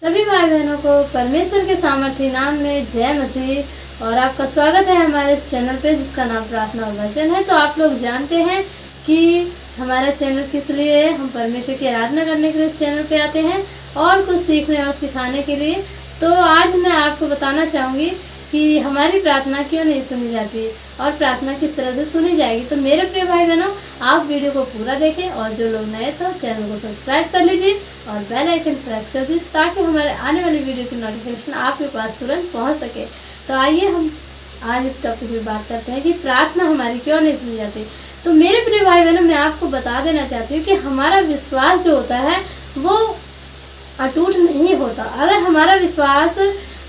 सभी भाई बहनों को परमेश्वर के सामर्थ्य नाम में जय मसीह। और आपका स्वागत है हमारे इस चैनल पे जिसका नाम प्रार्थना और वचन है। तो आप लोग जानते हैं कि हमारा चैनल किस लिए है। हम परमेश्वर की आराधना करने के लिए इस चैनल पे आते हैं और कुछ सीखने और सिखाने के लिए। तो आज मैं आपको बताना चाहूँगी कि हमारी प्रार्थना क्यों नहीं सुनी जाती और प्रार्थना किस तरह से सुनी जाएगी। तो मेरे प्रिय भाई बहनों, आप वीडियो को पूरा देखें और जो लोग नए तो चैनल को सब्सक्राइब कर लीजिए और बेल आइकन प्रेस कर दीजिए ताकि हमारे आने वाली वीडियो की नोटिफिकेशन आपके पास तुरंत पहुंच सके। तो आइए हम आज इस टॉपिक पे बात करते हैं कि प्रार्थना हमारी क्यों नहीं सुनी जाती। तो मेरे प्रिय भाई बहनों, मैं आपको बता देना चाहती हूँ कि हमारा विश्वास जो होता है वो अटूट नहीं होता। अगर हमारा विश्वास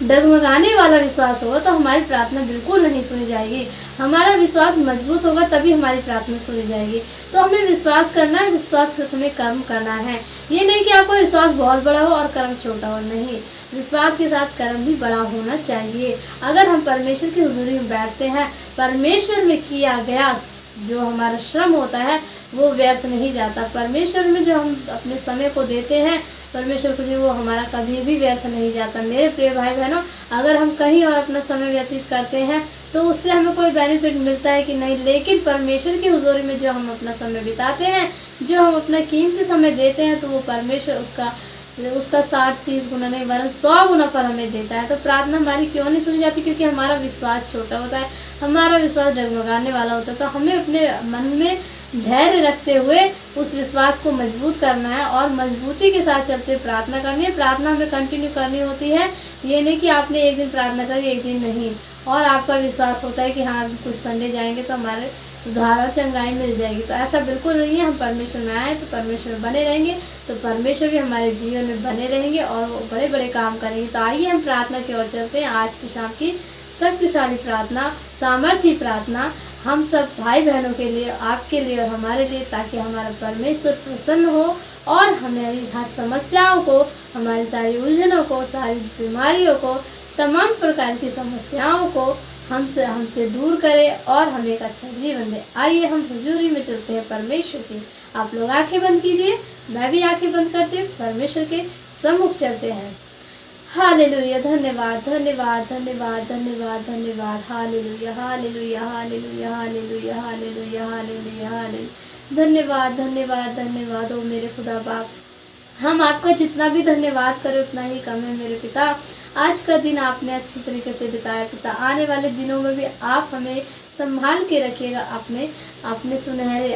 डगमगाने वाला विश्वास हो तो हमारी प्रार्थना बिल्कुल नहीं सुनी जाएगी। हमारा विश्वास मजबूत होगा तभी हमारी प्रार्थना सुनी जाएगी। तो हमें विश्वास करना है, विश्वास करके हमें कर्म करना है। ये नहीं कि आपको विश्वास बहुत बड़ा हो और कर्म छोटा हो, नहीं, विश्वास के साथ कर्म भी बड़ा होना चाहिए। अगर हम परमेश्वर की हुजूरी में बैठते हैं, परमेश्वर में किया गया जो हमारा श्रम होता है वो व्यर्थ नहीं जाता। परमेश्वर में जो हम अपने समय को देते हैं परमेश्वर को, वो हमारा कभी भी व्यर्थ नहीं जाता। मेरे प्रिय भाई बहनों, अगर हम कहीं और अपना समय व्यतीत करते हैं तो उससे हमें कोई बेनिफिट मिलता है कि नहीं, लेकिन परमेश्वर की हुजूरी में जो हम अपना समय बिताते हैं, जो हम अपना कीमती समय देते हैं, तो वो परमेश्वर उसका 60-30 गुना नहीं वरन 100 गुना पर हमें देता है। तो प्रार्थना हमारी क्यों नहीं सुनी जाती? क्योंकि हमारा विश्वास छोटा होता है, हमारा विश्वास डगमगाने वाला होता है। तो हमें अपने मन में धैर्य रखते हुए उस विश्वास को मजबूत करना है और मजबूती के साथ चलते हुए प्रार्थना करनी है। प्रार्थना हमें कंटिन्यू करनी होती है। ये नहीं कि आपने एक दिन प्रार्थना करी एक दिन नहीं, और आपका विश्वास होता है कि हाँ कुछ संडे जाएंगे तो हमारे उद्धार और चंगाई मिल जाएगी। तो ऐसा बिल्कुल नहीं है। हम परमेश्वर में आए तो परमेश्वर में बने रहेंगे, तो परमेश्वर भी हमारे जीवन में बने रहेंगे और वो बड़े बड़े काम करेंगे। तो आइए हम प्रार्थना की ओर चलते हैं। आज की शाम की शक्तिशाली प्रार्थना, सामर्थ्य प्रार्थना हम सब भाई बहनों के लिए, आपके लिए और हमारे लिए, ताकि हमारा परमेश्वर प्रसन्न हो और हमारी हर समस्याओं को, हमारी सारी उलझनों को, सारी बीमारियों को, तमाम प्रकार की समस्याओं को हमसे दूर करे और हमें एक अच्छा जीवन दे। आइए हम हुजूरी में चलते हैं परमेश्वर की। आप लोग आंखें बंद कीजिए, मैं भी आंखें बंद करती हूँ, परमेश्वर के सम्मुख चलते हैं। हालेलुया, धन्यवाद धन्यवाद धन्यवाद धन्यवाद धन्यवाद। Hallelujah hallelujah hallelujah hallelujah hallelujah hallelujah hallelujah. धन्यवाद धन्यवाद धन्यवाद। ओ मेरे खुदा बाप, हम आपका जितना भी धन्यवाद करें उतना ही कम है। मेरे पिता, आज का दिन आपने अच्छी तरीके से बिताया पिता। आने वाले दिनों में भी आप हमें संभाल के रखिएगा। अपने सुनहरे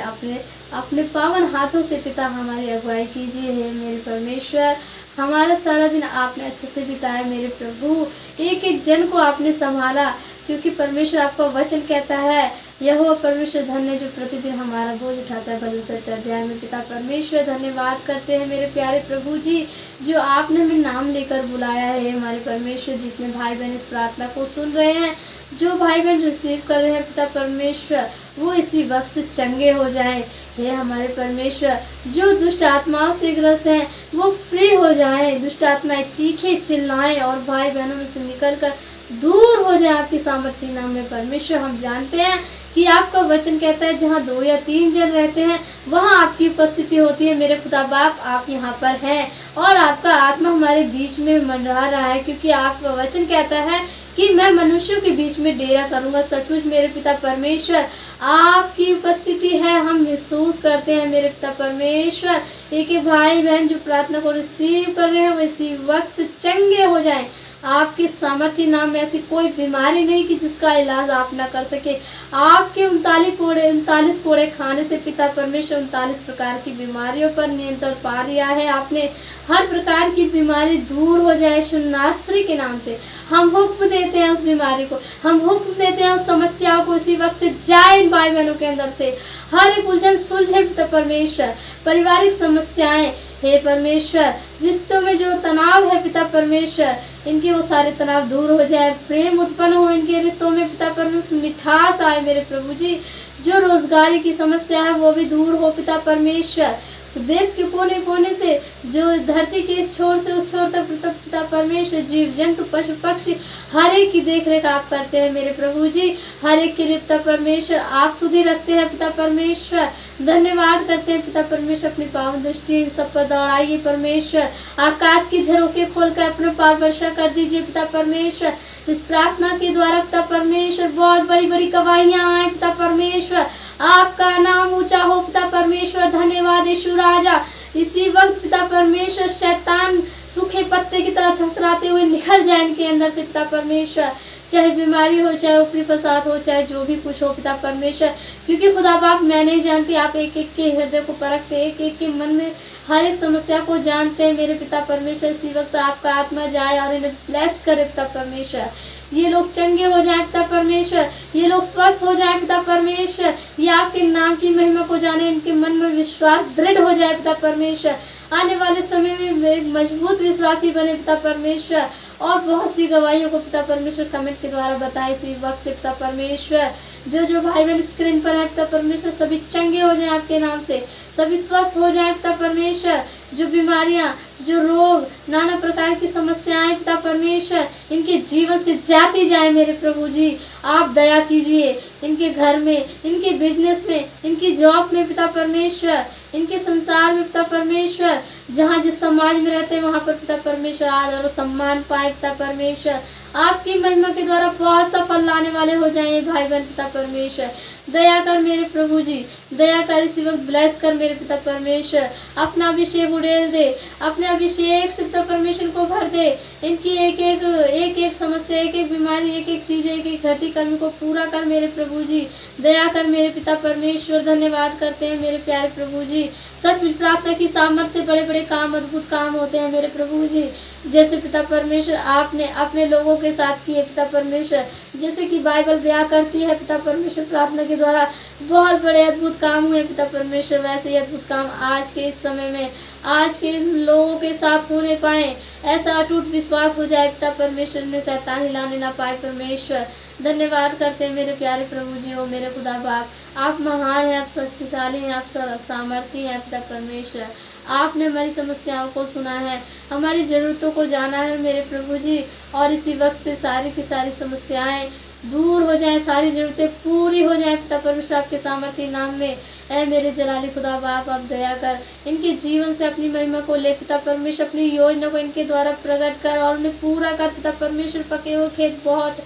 अपने पावन हाथों से पिता हमारी अगुवाई कीजिए। है मेरे परमेश्वर, हमारा सारा दिन आपने अच्छे से बिताया। मेरे प्रभु, एक एक जन को आपने संभाला, क्योंकि परमेश्वर आपका वचन कहता है, यहोवा परमेश्वर धन्य जो प्रतिदिन हमारा बोझ उठाता है। भजन 7 अध्याय में पिता परमेश्वर धन्यवाद करते हैं मेरे प्यारे प्रभु जी, जो आपने हमें नाम लेकर बुलाया है। हमारे परमेश्वर, जितने भाई बहन इस प्रार्थना को सुन रहे हैं, जो भाई बहन रिसीव कर रहे हैं पिता परमेश्वर, वो इसी वक्त से चंगे हो जाएं। हे हमारे परमेश्वर, जो दुष्ट आत्माओं से ग्रस्त हैं वो फ्री हो जाएं। दुष्ट आत्माएं चीखें चिल्लाएं और भाई बहनों में से निकलकर दूर हो जाए आपकी सामर्थ्य नाम में। परमेश्वर, हम जानते हैं कि आपका वचन कहता है जहाँ 2 या 3 जन रहते हैं वहाँ आपकी उपस्थिति होती है। मेरे खुदा बाप, आप यहाँ पर हैं और आपका आत्मा हमारे बीच में मंडरा रहा है, क्योंकि आपका वचन कहता है कि मैं मनुष्यों के बीच में डेरा करूंगा। सचमुच मेरे पिता परमेश्वर, आपकी उपस्थिति है, हम महसूस करते हैं। मेरे पिता परमेश्वर, एक भाई बहन जो प्रार्थना को रिसीव कर रहे हैं वो इसी वक्त से चंगे हो जाएं। आपके सामर्थ्य नाम में ऐसी कोई बीमारी नहीं कि जिसका इलाज आप ना कर सके। आपके 39 कोड़े खाने से पिता परमेश्वर 39 प्रकार की बीमारियों पर नियंत्रण पा लिया है आपने। हर प्रकार की बीमारी दूर हो जाए यीशु नासरी के नाम से। हम हुक्म देते हैं उस बीमारी को, हम हुक्म देते हैं उस समस्याओं को इसी वक्त से जाए इन भाई बहनों के अंदर से। हर एक उलझन सुलझे पिता परमेश्वर। पारिवारिक समस्याएं, हे परमेश्वर, रिश्तों में जो तनाव है पिता परमेश्वर, इनके वो सारे तनाव दूर हो जाए। प्रेम उत्पन्न हो इनके रिश्तों में पिता परमेश्वर, मिठास आए मेरे प्रभु जी। जो रोजगारी की समस्या है वो भी दूर हो पिता परमेश्वर। देश के कोने कोने से, जो धरती के इस छोर से उस छोर तक पिता परमेश्वर, जीव जंतु पशु पक्षी हर एक की देख रेख आप करते हैं मेरे प्रभु जी। हर एक के लिए पिता परमेश्वर आप सुधि रखते हैं पिता परमेश्वर। धन्यवाद करते हैं पिता परमेश्वर, अपनी पावन दृष्टि इन सब पर दौड़ाइए परमेश्वर। आकाश की झरोखे खोलकर अपने पार वर्षा कर दीजिए पिता परमेश्वर। इस प्रार्थना के द्वारा पिता परमेश्वर बहुत बड़ी बड़ी गवाहियां आए पिता परमेश्वर। आपका नाम ऊंचा हो पिता परमेश्वर। धन्यवाद यीशु राजा। इसी वक्त पिता परमेश्वर शैतान सूखे पत्ते की तरह थरथराते हुए निकल जाए इनके अंदर से पिता परमेश्वर। चाहे बीमारी हो, चाहे ऊपरी फसाद हो, चाहे जो भी कुछ हो पिता परमेश्वर, क्योंकि खुदा बाप मैं नहीं जानती, आप एक एक के हृदय को परखते, एक एक के मन में हर एक समस्या को जानते हैं मेरे पिता परमेश्वर। इसी वक्त आपका आत्मा जाए और इन्हें ब्लेस करे पिता परमेश्वर। ये लोग चंगे हो जाए पिता परमेश्वर, ये लोग स्वस्थ हो जाए पिता परमेश्वर। ये आपके नाम की महिमा को जाने, इनके मन में विश्वास दृढ़ हो जाए पिता परमेश्वर। आने वाले समय में एक मजबूत विश्वासी बने पिता परमेश्वर। और बहुत सी गवाहियों को पिता परमेश्वर कमेंट के द्वारा बताए इसी वक्त से पिता परमेश्वर। जो भाई बहन स्क्रीन पर है पिता परमेश्वर, सभी चंगे हो जाए आपके नाम से, सभी स्वस्थ हो जाए पिता परमेश्वर। जो बीमारियां, जो रोग, नाना प्रकार की समस्याएं पिता परमेश्वर इनके जीवन से जाती जाए मेरे प्रभु जी। आप दया कीजिए इनके घर में, इनके बिजनेस में, इनकी जॉब में पिता परमेश्वर, इनके संसार में पिता परमेश्वर। जहाँ जिस समाज में रहते हैं वहाँ पर पिता परमेश्वर आदर और सम्मान पाए पिता परमेश्वर। आपकी महिमा के द्वारा बहुत सफल लाने वाले हो जाएं भाई बहन पिता परमेश्वर। दया कर मेरे प्रभु जी, दया कर इसी वक्त ब्लेस कर मेरे पिता परमेश्वर। अपना अभिषेक उड़ेल दे, अपने अभिषेक से पिता परमेश्वर को भर दे। इनकी एक एक समस्या, एक एक बीमारी, एक एक चीज, एक एक घटी कमी को पूरा कर मेरे प्रभु जी। दया कर मेरे पिता परमेश्वर। धन्यवाद करते हैं मेरे प्यारे प्रभु जी। सच प्रार्थना की सामर्थ्य से बड़े बड़े काम, अद्भुत काम होते हैं मेरे प्रभु जी। जैसे पिता परमेश्वर आपने अपने लोगों के साथ किए पिता परमेश्वर, जैसे कि बाइबल बयां करती है पिता परमेश्वर, प्रार्थना के द्वारा बहुत बड़े अद्भुत काम हुए पिता परमेश्वर। वैसे ही अद्भुत काम आज के इस समय में, आज के लोगों के साथ होने पाए, ऐसा अटूट विश्वास हो जाए पिता परमेश्वर, ने शैतान हिलाने ना पाए परमेश्वर। धन्यवाद करते हैं मेरे प्यारे प्रभु जी। हो मेरे खुदा बाप, आप महान हैं, आप शक्तिशाली हैं, आप सामर्थ्य हैं पिता परमेश्वर। आपने हमारी समस्याओं को सुना है, हमारी ज़रूरतों को जाना है मेरे प्रभु जी। और इसी वक्त से सारी की सारी समस्याएं दूर हो जाएं, सारी ज़रूरतें पूरी हो जाएं पिता परमेश्वर आपके सामर्थ्य नाम में। ऐ मेरे जलाली खुदा बाप, आप दया कर इनके जीवन से अपनी महिमा को ले पिता परमेश्वर। अपनी योजना को इनके द्वारा प्रकट कर और उन्हें पूरा कर पिता परमेश्वर। पके हुए खेत बहुत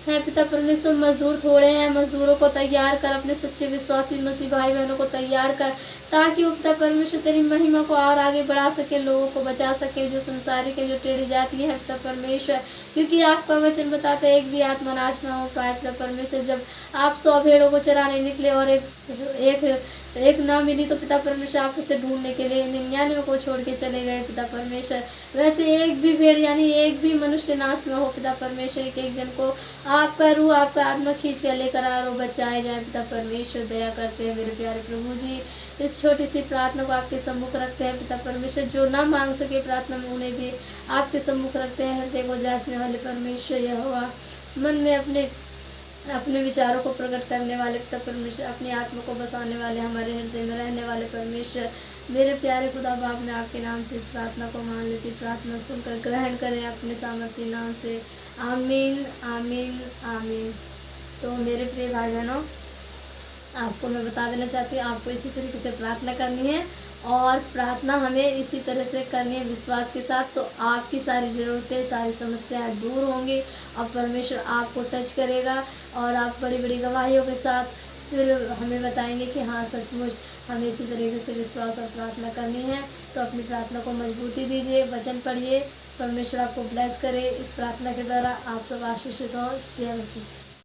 हैं पिता परमेश्वर, मजदूर थोड़े हैं, मजदूरों को तैयार कर, अपने सच्चे विश्वासी मसीह भाई बहनों को तैयार कर, ताकि वो पिता परमेश्वर तेरी महिमा को और आगे बढ़ा सके, लोगों को बचा सके, जो संसारिक है, जो टेढ़ी जाती है पिता परमेश्वर। क्योंकि आपका वचन बताता है एक भी आत्मा नाश ना हो पाए पिता परमेश्वर। जब आप 100 भेड़ों को चराने निकले और एक ना मिली तो पिता परमेश्वर आप उसे ढूंढने के लिए 99 को छोड़ के चले गए पिता परमेश्वर। वैसे एक भी भेड़ यानी एक भी मनुष्य नाश न हो पिता परमेश्वर। एक जन को आपका रूह, आपका आत्मा खींच कर लेकर आ और बचाए जाए पिता परमेश्वर। दया करते हैं मेरे प्यारे प्रभु जी। इस छोटी सी प्रार्थना को आपके सम्मुख रखते हैं पिता परमेश्वर। जो ना मांग सके प्रार्थना में, उन्हें भी आपके सम्मुख रखते हैं। हृदय को जांचने वाले परमेश्वर यहोवा, मन में अपने विचारों को प्रकट करने वाले पिता परमेश्वर, अपनी आत्मा को बसाने वाले, हमारे हृदय में रहने वाले परमेश्वर। मेरे प्यारे खुदा बाप, मैं आपके नाम से इस प्रार्थना को मान लेती, प्रार्थना सुनकर ग्रहण करें अपने सामर्थ्य नाम से। आमीन आमीन आमीन। तो मेरे प्रिय भाई बहनों, आपको मैं बता देना चाहती हूँ, आपको इसी तरीके से प्रार्थना करनी है और प्रार्थना हमें इसी तरह से करनी है विश्वास के साथ। तो आपकी सारी ज़रूरतें, सारी समस्याएं दूर होंगी और परमेश्वर आपको टच करेगा और आप बड़ी बड़ी गवाहियों के साथ फिर हमें बताएंगे कि हाँ सचमुच हमें इसी तरीके से विश्वास और प्रार्थना करनी है। तो अपनी प्रार्थना को मजबूती दीजिए, वचन पढ़िए, परमेश्वर आपको ब्लेस करे। इस प्रार्थना के द्वारा आप सब आशीषित हो। जय मसीह।